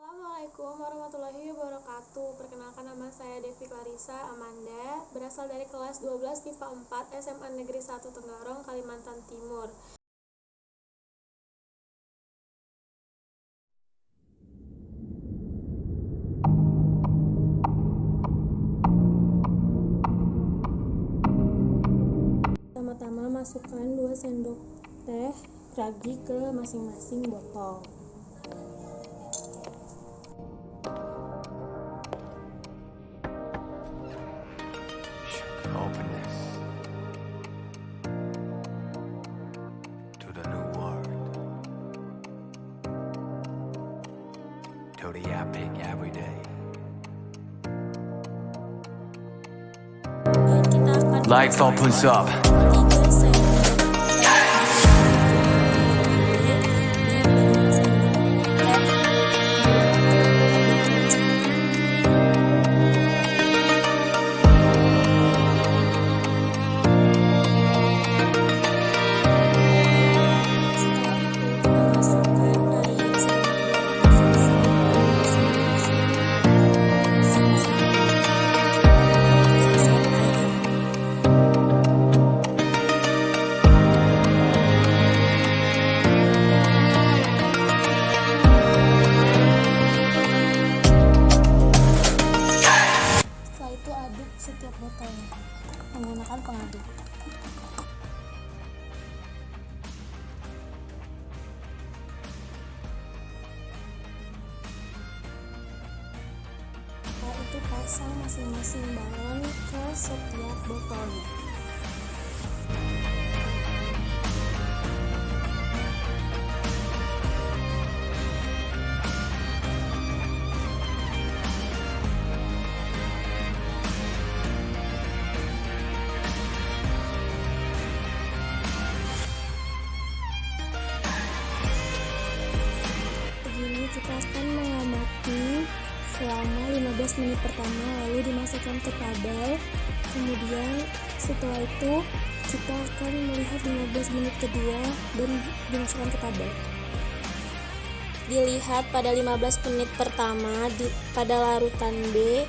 Assalamualaikum warahmatullahi wabarakatuh. Perkenalkan, nama saya Devi Clarissa Amanda, berasal dari kelas 12 MIPA 4 SMA Negeri 1 Tenggarong, Kalimantan Timur. Pertama-tama masukkan 2 sendok teh ragi ke masing-masing botol. Openness to the new world, to the epic everyday. Kita akan Life opens up. 3 sendok setiap botolnya menggunakan pengaduk. Setelah itu pasang masing-masing balon ke setiap botolnya. Kita akan mengamati selama 15 menit pertama, lalu dimasukkan ke tabel. Kemudian setelah itu kita akan melihat 15 menit kedua dan dimasukkan ke tabel. Dilihat pada 15 menit pertama pada larutan B,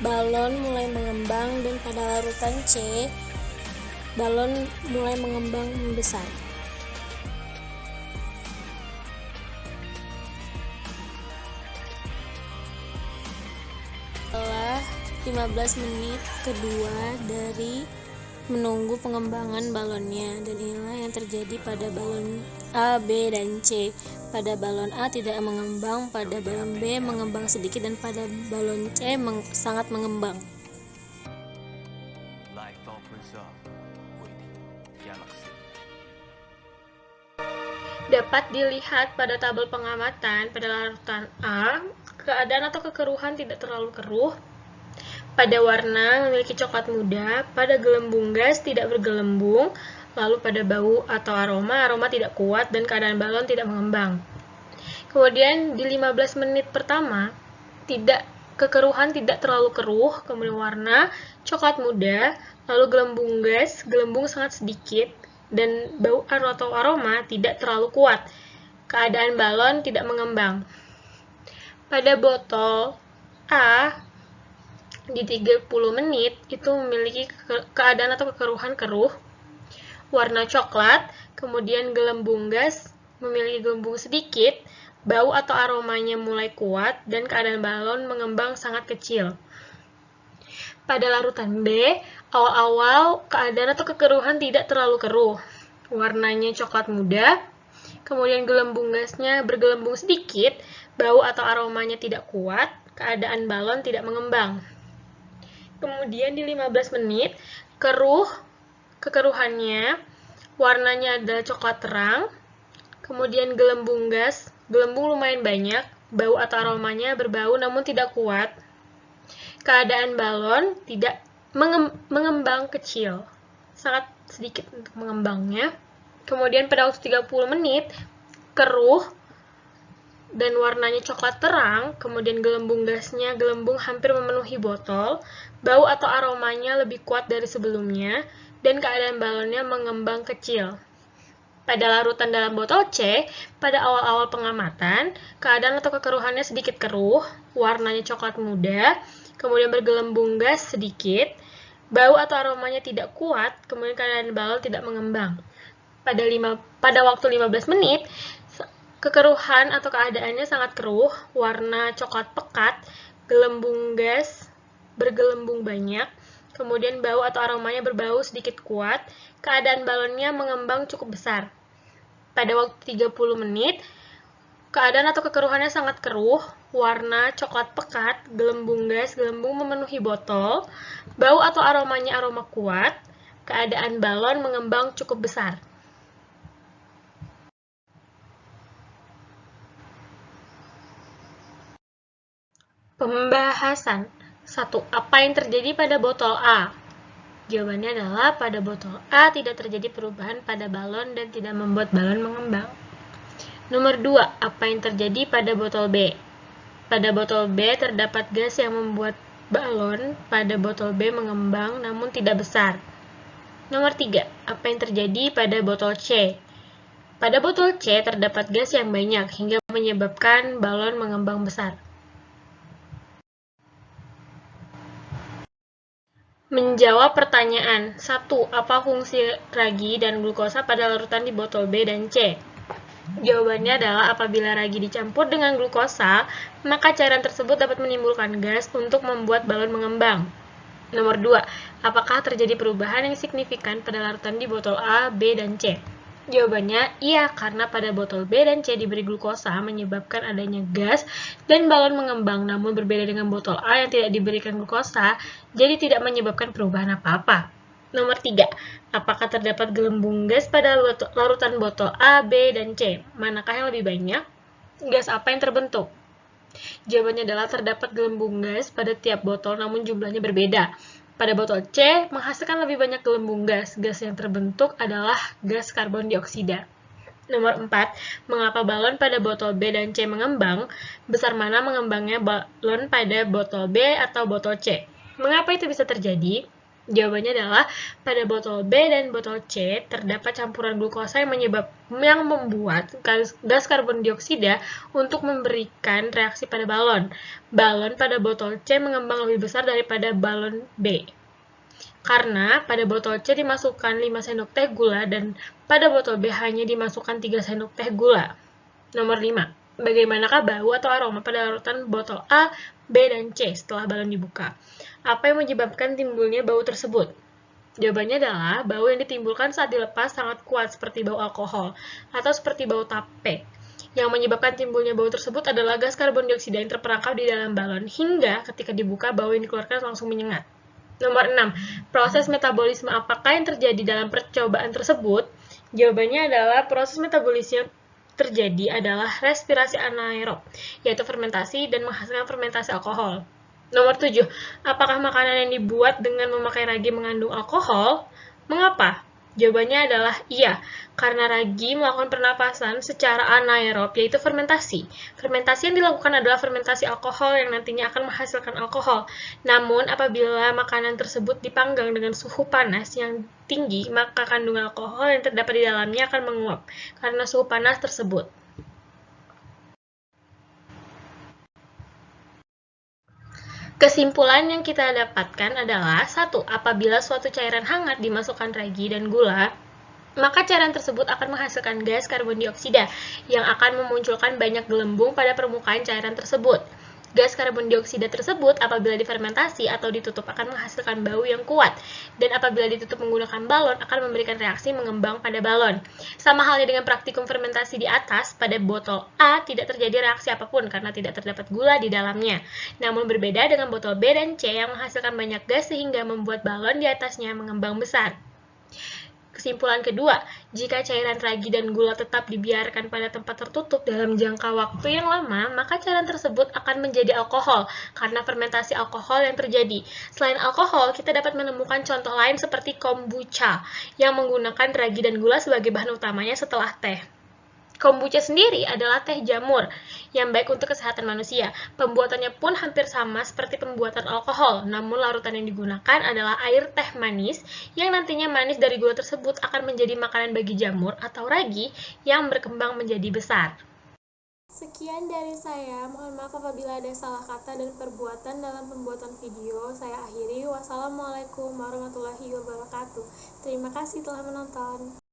balon mulai mengembang, dan pada larutan C, balon mulai mengembang membesar. Setelah 15 menit kedua dari menunggu pengembangan balonnya, dan inilah yang terjadi pada balon A, B, dan C. Pada balon A tidak mengembang, pada balon B mengembang sedikit, dan pada balon C sangat mengembang. Life opens up with Galaxy. Dapat dilihat pada tabel pengamatan pada larutan A, keadaan atau kekeruhan tidak terlalu keruh. Pada warna memiliki coklat muda, pada gelembung gas tidak bergelembung, lalu pada bau atau aroma tidak kuat, dan keadaan balon tidak mengembang. Kemudian di 15 menit pertama, kekeruhan tidak terlalu keruh, kemudian warna coklat muda, lalu gelembung gas, gelembung sangat sedikit, dan bau atau aroma tidak terlalu kuat. Keadaan balon tidak mengembang. Pada botol A di 30 menit itu memiliki keadaan atau kekeruhan keruh, warna coklat, kemudian gelembung gas memiliki gelembung sedikit, bau atau aromanya mulai kuat, dan keadaan balon mengembang sangat kecil. Pada larutan B, awal-awal keadaan atau kekeruhan tidak terlalu keruh, warnanya coklat muda, kemudian gelembung gasnya bergelembung sedikit, bau atau aromanya tidak kuat, keadaan balon tidak mengembang. Kemudian di 15 menit, kekeruhannya, warnanya adalah coklat terang, kemudian gelembung gas, gelembung lumayan banyak, bau atau aromanya berbau namun tidak kuat, keadaan balon tidak mengembang kecil, sangat sedikit untuk mengembangnya. Kemudian pada waktu 30 menit, keruh dan warnanya coklat terang, kemudian gelembung gasnya gelembung hampir memenuhi botol, bau atau aromanya lebih kuat dari sebelumnya, dan keadaan balonnya mengembang kecil. Pada larutan dalam botol C, pada awal-awal pengamatan, keadaan atau kekeruhannya sedikit keruh, warnanya coklat muda, kemudian bergelembung gas sedikit, bau atau aromanya tidak kuat, kemudian keadaan balon tidak mengembang. Pada waktu 15 menit, kekeruhan atau keadaannya sangat keruh, warna coklat pekat, gelembung gas bergelembung banyak, kemudian bau atau aromanya berbau sedikit kuat, keadaan balonnya mengembang cukup besar. Pada waktu 30 menit, keadaan atau kekeruhannya sangat keruh, warna coklat pekat, gelembung gas, gelembung memenuhi botol, bau atau aromanya aroma kuat, keadaan balon mengembang cukup besar. Pembahasan 1. Apa yang terjadi pada botol A? Jawabannya adalah pada botol A tidak terjadi perubahan pada balon dan tidak membuat balon mengembang. Nomor 2. Apa yang terjadi pada botol B? Pada botol B terdapat gas yang membuat balon pada botol B mengembang namun tidak besar. Nomor 3. Apa yang terjadi pada botol C? Pada botol C terdapat gas yang banyak hingga menyebabkan balon mengembang besar. Menjawab pertanyaan 1. Apa fungsi ragi dan glukosa pada larutan di botol B dan C? Jawabannya adalah apabila ragi dicampur dengan glukosa, maka cairan tersebut dapat menimbulkan gas untuk membuat balon mengembang. Nomor 2. Apakah terjadi perubahan yang signifikan pada larutan di botol A, B, dan C? Jawabannya iya, karena pada botol B dan C diberi glukosa menyebabkan adanya gas dan balon mengembang, namun berbeda dengan botol A yang tidak diberikan glukosa, jadi tidak menyebabkan perubahan apa-apa. Nomor 3. Apakah terdapat gelembung gas pada larutan botol A, B, dan C? Manakah yang lebih banyak? Gas apa yang terbentuk? Jawabannya adalah terdapat gelembung gas pada tiap botol namun jumlahnya berbeda. Pada botol C, menghasilkan lebih banyak gelembung gas. Gas yang terbentuk adalah gas karbon dioksida. Nomor 4. Mengapa balon pada botol B dan C mengembang? Besar mana mengembangnya balon pada botol B atau botol C? Mengapa itu bisa terjadi? Jawabannya adalah pada botol B dan botol C terdapat campuran glukosa yang membuat gas karbon dioksida untuk memberikan reaksi pada balon. Balon pada botol C mengembang lebih besar daripada balon B. Karena pada botol C dimasukkan 5 sendok teh gula dan pada botol B hanya dimasukkan 3 sendok teh gula. Nomor 5. Bagaimanakah bau atau aroma pada larutan botol A, B, dan C setelah balon dibuka? Apa yang menyebabkan timbulnya bau tersebut? Jawabannya adalah bau yang ditimbulkan saat dilepas sangat kuat seperti bau alkohol atau seperti bau tape. Yang menyebabkan timbulnya bau tersebut adalah gas karbon dioksida yang terperangkap di dalam balon hingga ketika dibuka bau yang dikeluarkan langsung menyengat. Nomor 6. Proses metabolisme apakah yang terjadi dalam percobaan tersebut? Jawabannya adalah proses metabolisme terjadi adalah respirasi anaerob, yaitu fermentasi dan menghasilkan fermentasi alkohol. Nomor 7. Apakah makanan yang dibuat dengan memakai ragi mengandung alkohol? Mengapa? Jawabannya adalah iya, karena ragi melakukan pernapasan secara anaerob, yaitu fermentasi. Fermentasi yang dilakukan adalah fermentasi alkohol yang nantinya akan menghasilkan alkohol. Namun, apabila makanan tersebut dipanggang dengan suhu panas yang tinggi, maka kandungan alkohol yang terdapat di dalamnya akan menguap karena suhu panas tersebut. Kesimpulan yang kita dapatkan adalah 1. Apabila suatu cairan hangat dimasukkan ragi dan gula, maka cairan tersebut akan menghasilkan gas karbon dioksida yang akan memunculkan banyak gelembung pada permukaan cairan tersebut. Gas karbon dioksida tersebut apabila difermentasi atau ditutup akan menghasilkan bau yang kuat, dan apabila ditutup menggunakan balon akan memberikan reaksi mengembang pada balon. Sama halnya dengan praktikum fermentasi di atas, pada botol A tidak terjadi reaksi apapun karena tidak terdapat gula di dalamnya. Namun berbeda dengan botol B dan C yang menghasilkan banyak gas sehingga membuat balon di atasnya mengembang besar. Kesimpulan kedua, jika cairan ragi dan gula tetap dibiarkan pada tempat tertutup dalam jangka waktu yang lama, maka cairan tersebut akan menjadi alkohol karena fermentasi alkohol yang terjadi. Selain alkohol, kita dapat menemukan contoh lain seperti kombucha yang menggunakan ragi dan gula sebagai bahan utamanya setelah teh. Kombucha sendiri adalah teh jamur yang baik untuk kesehatan manusia. Pembuatannya pun hampir sama seperti pembuatan alkohol, namun larutan yang digunakan adalah air teh manis yang nantinya manis dari gula tersebut akan menjadi makanan bagi jamur atau ragi yang berkembang menjadi besar. Sekian dari saya, mohon maaf apabila ada salah kata dan perbuatan dalam pembuatan video. Saya akhiri, wassalamualaikum warahmatullahi wabarakatuh. Terima kasih telah menonton.